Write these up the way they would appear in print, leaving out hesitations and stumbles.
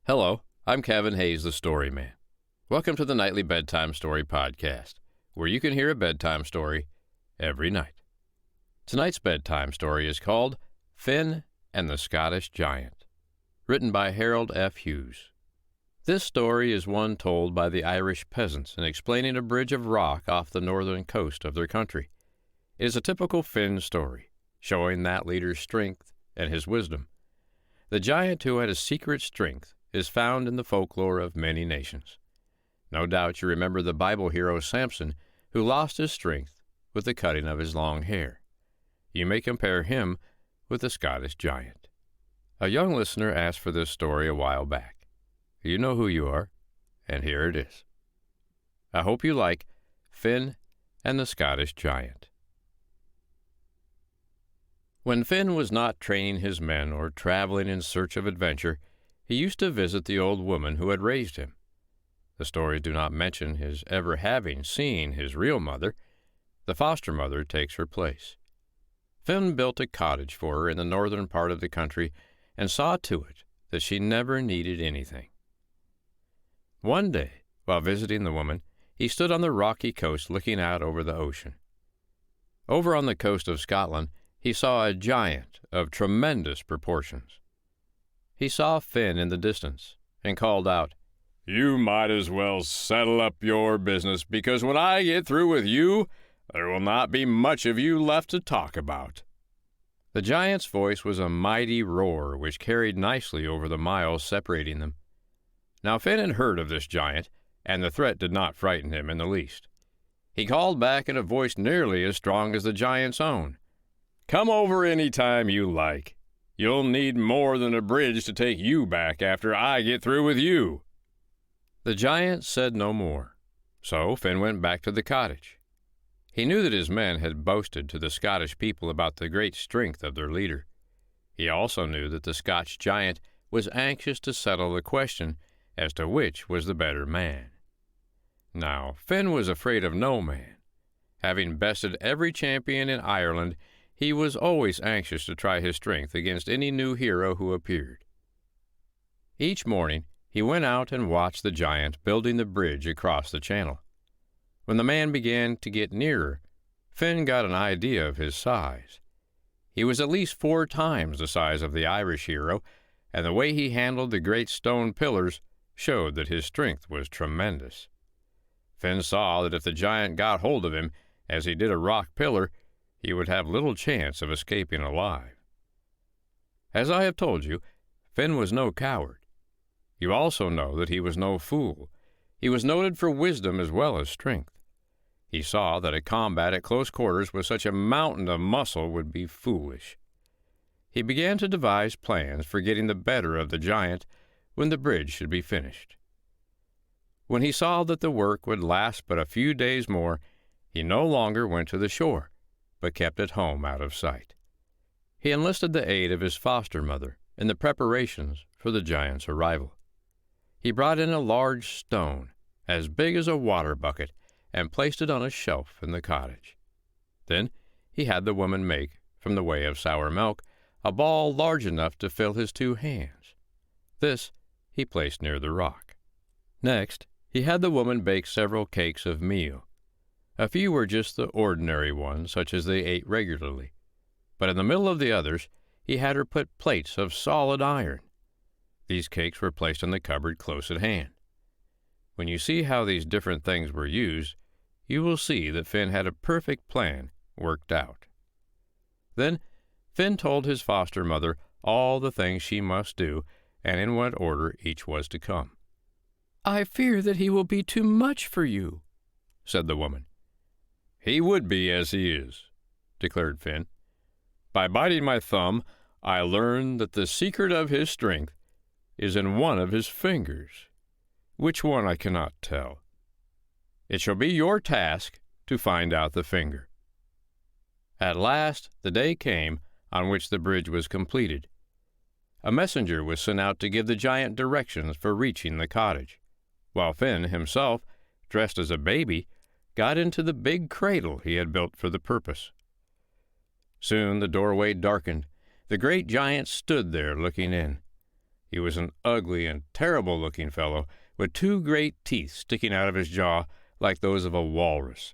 Hello, I'm Kevin Hayes, the Story Man. Welcome to the Nightly Bedtime Story Podcast, where you can hear a bedtime story every night. Tonight's bedtime story is called Finn and the Scottish Giant, written by Harold F. Hughes. This story is one told by the Irish peasants in explaining a bridge of rock off the northern coast of their country. It is a typical Finn story, showing that leader's strength and his wisdom. The giant who had a secret strength is found in the folklore of many nations. No doubt you remember the Bible hero Samson, who lost his strength with the cutting of his long hair. You may compare him with the Scottish giant. A young listener asked for this story a while back. You know who you are, and here it is. I hope you like Finn and the Scottish Giant. When Finn was not training his men or traveling in search of adventure, he used to visit the old woman who had raised him. The stories do not mention his ever having seen his real mother. The foster mother takes her place. Finn built a cottage for her in the northern part of the country and saw to it that she never needed anything. One day, while visiting the woman, he stood on the rocky coast looking out over the ocean. Over on the coast of Scotland, he saw a giant of tremendous proportions. He saw Finn in the distance and called out, "You might as well settle up your business, because when I get through with you, there will not be much of you left to talk about." The giant's voice was a mighty roar which carried nicely over the miles separating them. Now Finn had heard of this giant, and the threat did not frighten him in the least. He called back in a voice nearly as strong as the giant's own, "Come over any time you like. You'll need more than a bridge to take you back after I get through with you." The giant said no more, so Finn went back to the cottage. He knew that his men had boasted to the Scottish people about the great strength of their leader. He also knew that the Scotch giant was anxious to settle the question as to which was the better man. Now, Finn was afraid of no man. Having bested every champion in Ireland, he was always anxious to try his strength against any new hero who appeared. Each morning, he went out and watched the giant building the bridge across the channel. When the man began to get nearer, Finn got an idea of his size. He was at least 4 times the size of the Irish hero, and the way he handled the great stone pillars showed that his strength was tremendous. Finn saw that if the giant got hold of him, as he did a rock pillar, he would have little chance of escaping alive. As I have told you, Finn was no coward. You also know that he was no fool. He was noted for wisdom as well as strength. He saw that a combat at close quarters with such a mountain of muscle would be foolish. He began to devise plans for getting the better of the giant when the bridge should be finished. When he saw that the work would last but a few days more, he no longer went to the shore, but kept at home out of sight. He enlisted the aid of his foster mother in the preparations for the giant's arrival. He brought in a large stone, as big as a water bucket, and placed it on a shelf in the cottage. Then he had the woman make, from the way of sour milk, a ball large enough to fill his 2 hands. This he placed near the rock. Next, he had the woman bake several cakes of meal. A few were just the ordinary ones, such as they ate regularly. But in the middle of the others, he had her put plates of solid iron. These cakes were placed in the cupboard close at hand. When you see how these different things were used, you will see that Finn had a perfect plan worked out. Then Finn told his foster mother all the things she must do, and in what order each was to come. "I fear that he will be too much for you," said the woman. "He would be as he is," declared Finn. "By biting my thumb, I learned that the secret of his strength is in one of his fingers. Which one I cannot tell. It shall be your task to find out the finger." At last the day came on which the bridge was completed. A messenger was sent out to give the giant directions for reaching the cottage, while Finn himself, dressed as a baby, got into the big cradle he had built for the purpose. Soon the doorway darkened. The great giant stood there looking in. He was an ugly and terrible-looking fellow, with 2 great teeth sticking out of his jaw like those of a walrus.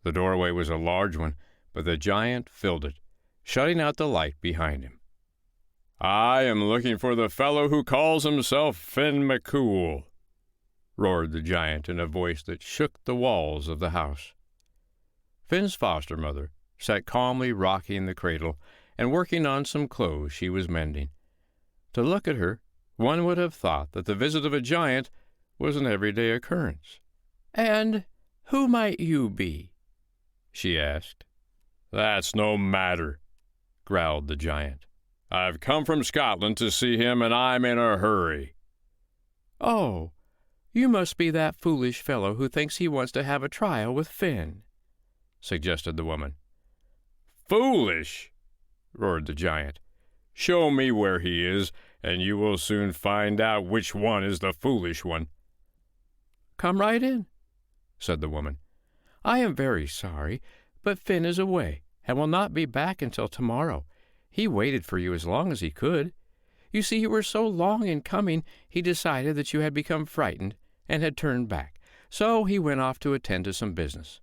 The doorway was a large one, but the giant filled it, shutting out the light behind him. "I am looking for the fellow who calls himself Finn McCool," roared the giant in a voice that shook the walls of the house. Finn's foster mother sat calmly rocking the cradle and working on some clothes she was mending. To look at her, one would have thought that the visit of a giant was an everyday occurrence. "And who might you be?" she asked. "That's no matter," growled the giant. "I've come from Scotland to see him, and I'm in a hurry." "Oh, you must be that foolish fellow who thinks he wants to have a trial with Finn," suggested the woman. "Foolish!" roared the giant. "Show me where he is, and you will soon find out which one is the foolish one." "Come right in," said the woman. "I am very sorry, but Finn is away and will not be back until tomorrow. He waited for you as long as he could. You see, you were so long in coming, he decided that you had become frightened and had turned back, so he went off to attend to some business.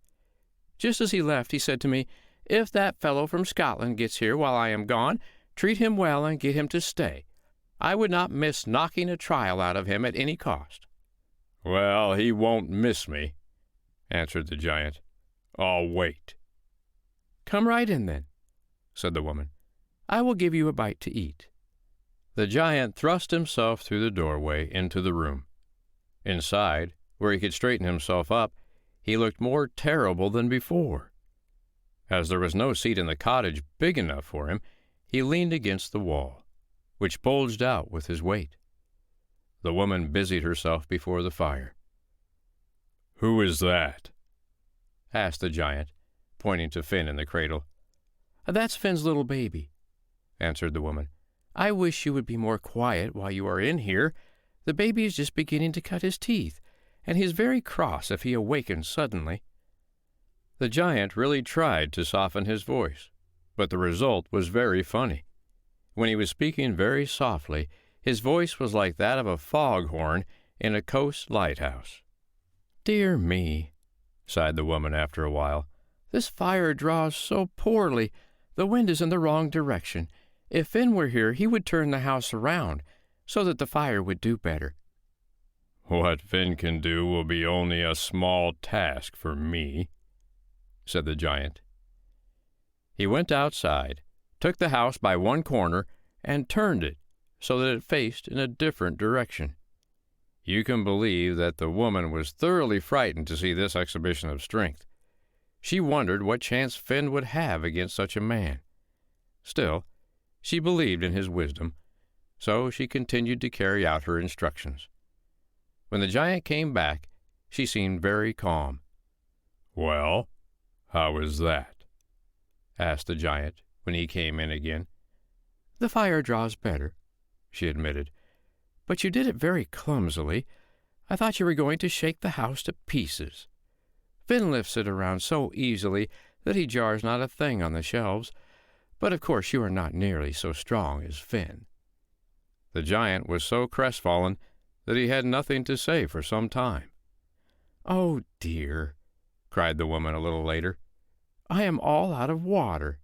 Just as he left, he said to me, 'If that fellow from Scotland gets here while I am gone, treat him well and get him to stay. I would not miss knocking a trial out of him at any cost.'" "Well, he won't miss me," answered the giant. "I'll wait." "Come right in, then," said the woman. "I will give you a bite to eat." The giant thrust himself through the doorway into the room. Inside, where he could straighten himself up, he looked more terrible than before. As there was no seat in the cottage big enough for him, he leaned against the wall, which bulged out with his weight. The woman busied herself before the fire. "Who is that?" asked the giant, pointing to Finn in the cradle. "That's Finn's little baby," answered the woman. "I wish you would be more quiet while you are in here. The baby is just beginning to cut his teeth, and he is very cross if he awakens suddenly." The giant really tried to soften his voice, but the result was very funny. When he was speaking very softly, his voice was like that of a foghorn in a coast lighthouse. "Dear me," sighed the woman after a while, "this fire draws so poorly. The wind is in the wrong direction. If Finn were here, he would turn the house around so that the fire would do better." "What Finn can do will be only a small task for me," said the giant. He went outside, took the house by one corner, and turned it so that it faced in a different direction. You can believe that the woman was thoroughly frightened to see this exhibition of strength. She wondered what chance Finn would have against such a man. Still, she believed in his wisdom, so she continued to carry out her instructions. When the giant came back, she seemed very calm. "Well, how is that?" asked the giant when he came in again. "The fire draws better," she admitted. "But you did it very clumsily. I thought you were going to shake the house to pieces. Finn lifts it around so easily that he jars not a thing on the shelves, but of course you are not nearly so strong as Finn." The giant was so crestfallen that he had nothing to say for some time. "Oh, dear," cried the woman a little later. "I am all out of water.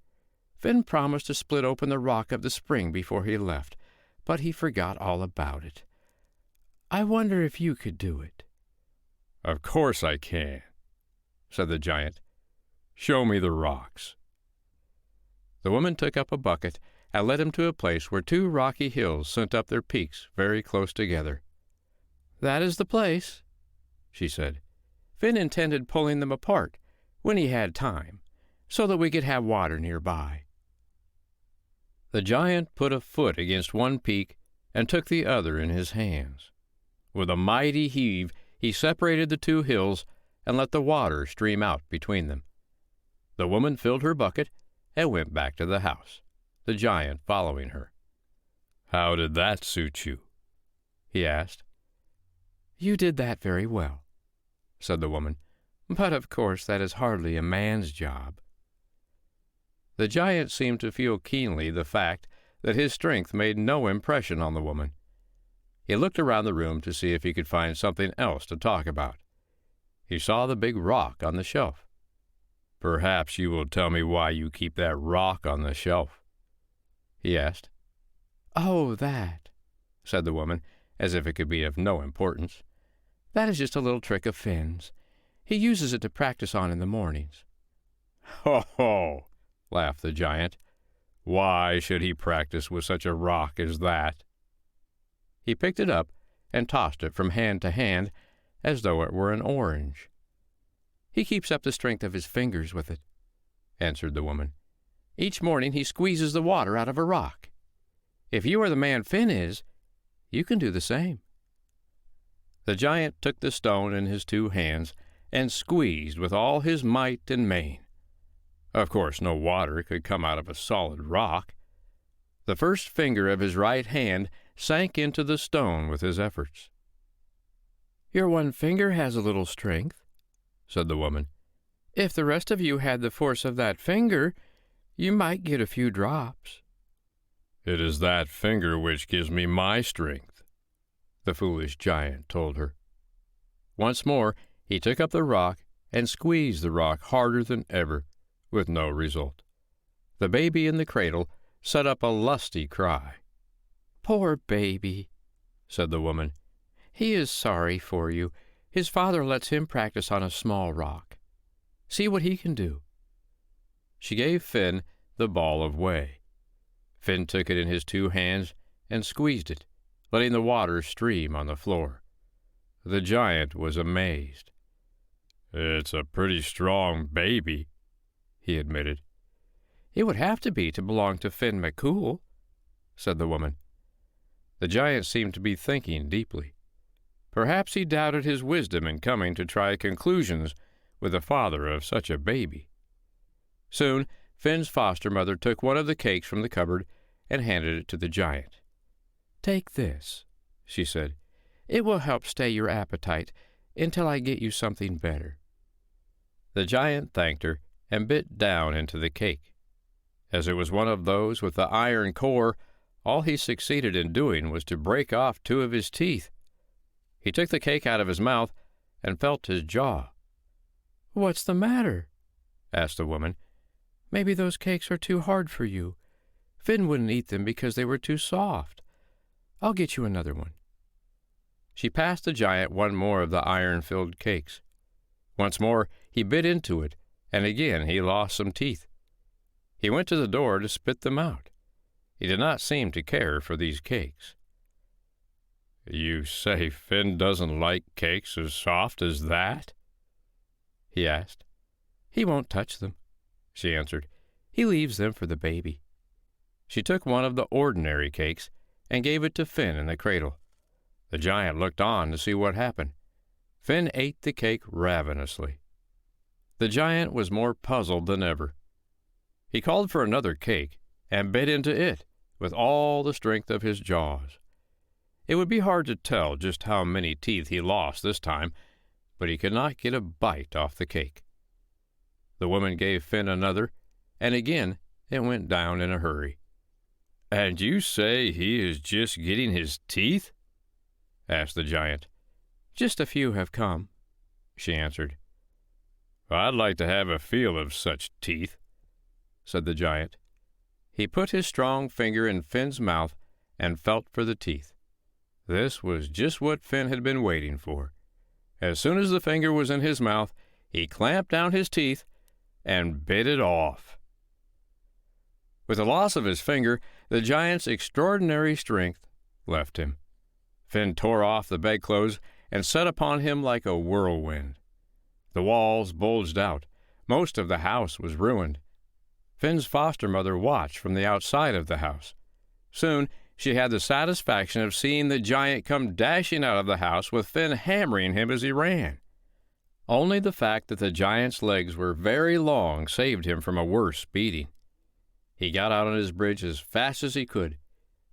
Finn promised to split open the rock of the spring before he left, but he forgot all about it. I wonder if you could do it." "Of course I can," said the giant. "Show me the rocks." The woman took up a bucket and led him to a place where 2 rocky hills sent up their peaks very close together. "That is the place," she said. "Finn intended pulling them apart when he had time, so that we could have water nearby." The giant put a foot against one peak and took the other in his hands. With a mighty heave, he separated the 2 hills and let the water stream out between them. The woman filled her bucket and went back to the house, the giant following her. "How did that suit you?" he asked. "You did that very well," said the woman, "but of course that is hardly a man's job." The giant seemed to feel keenly the fact that his strength made no impression on the woman, He looked around the room to see if he could find something else to talk about. He saw the big rock on the shelf. "Perhaps you will tell me why you keep that rock on the shelf?" he asked. "Oh, that," said the woman, as if it could be of no importance. "That is just a little trick of Finn's. He uses it to practice on in the mornings." "Ho, ho!" laughed the giant. "Why should he practice with such a rock as that?" He picked it up and tossed it from hand to hand as though it were an orange. "He keeps up the strength of his fingers with it," answered the woman. "Each morning he squeezes the water out of a rock. If you are the man Finn is, you can do the same." The giant took the stone in his two hands and squeezed with all his might and main. Of course, no water could come out of a solid rock. The first finger of his right hand sank into the stone with his efforts. "Your one finger has a little strength," said the woman. "If the rest of you had the force of that finger, you might get a few drops." "It is that finger which gives me my strength," the foolish giant told her. Once more he took up the rock and squeezed the rock harder than ever, with no result. The baby in the cradle set up a lusty cry. "Poor baby," said the woman. "He is sorry for you. His father lets him practice on a small rock. See what he can do." She gave Finn the ball of whey. Finn took it in his two hands and squeezed it, letting the water stream on the floor. The giant was amazed. "It's a pretty strong baby," he admitted. "It would have to be to belong to Finn McCool," said the woman. The giant seemed to be thinking deeply. Perhaps he doubted his wisdom in coming to try conclusions with the father of such a baby. Soon Finn's foster mother took one of the cakes from the cupboard and handed it to the giant. "Take this," she said. "It will help stay your appetite until I get you something better." The giant thanked her and bit down into the cake. As it was one of those with the iron core, all he succeeded in doing was to break off two of his teeth. He took the cake out of his mouth and felt his jaw. "What's the matter?" asked the woman. "Maybe those cakes are too hard for you. Finn wouldn't eat them because they were too soft. I'll get you another one." She passed the giant one more of the iron-filled cakes. Once more he bit into it, and again he lost some teeth. He went to the door to spit them out. He did not seem to care for these cakes. "You say Finn doesn't like cakes as soft as that?" he asked. "He won't touch them," she answered. "He leaves them for the baby." She took one of the ordinary cakes and gave it to Finn in the cradle. The giant looked on to see what happened. Finn ate the cake ravenously. The giant was more puzzled than ever. He called for another cake and bit into it with all the strength of his jaws. It would be hard to tell just how many teeth he lost this time, but he could not get a bite off the cake. The woman gave Finn another, and again it went down in a hurry. "And you say he is just getting his teeth?" asked the giant. "Just a few have come," she answered. "I'd like to have a feel of such teeth," said the giant. He put his strong finger in Finn's mouth and felt for the teeth. This was just what Finn had been waiting for. As soon as the finger was in his mouth, he clamped down his teeth and bit it off. With the loss of his finger, the giant's extraordinary strength left him. Finn tore off the bedclothes and set upon him like a whirlwind. The walls bulged out. Most of the house was ruined. Finn's foster mother watched from the outside of the house. Soon she had the satisfaction of seeing the giant come dashing out of the house with Finn hammering him as he ran. Only the fact that the giant's legs were very long saved him from a worse beating. He got out on his bridge as fast as he could,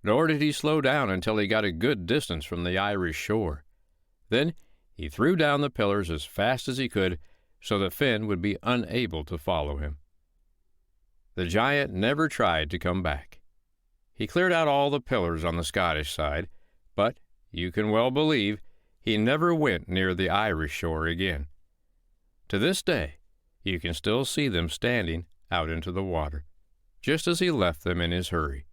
nor did he slow down until he got a good distance from the Irish shore. Then he threw down the pillars as fast as he could so that Finn would be unable to follow him. The giant never tried to come back. He cleared out all the pillars on the Scottish side, but you can well believe he never went near the Irish shore again. To this day, you can still see them standing out into the water, just as he left them in his hurry.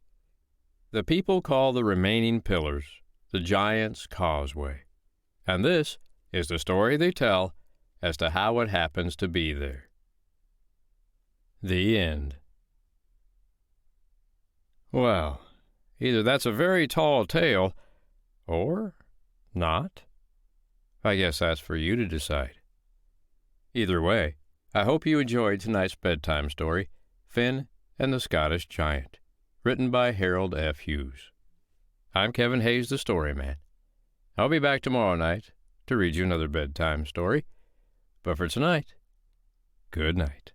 The people call the remaining pillars the Giant's Causeway, and this is the story they tell as to how it happens to be there. The end. Well, either that's a very tall tale, or not. I guess that's for you to decide. Either way, I hope you enjoyed tonight's bedtime story, Finn and the Scottish Giant, written by Harold F. Hughes. I'm Kevin Hayes, the Story Man. I'll be back tomorrow night to read you another bedtime story. But for tonight, good night.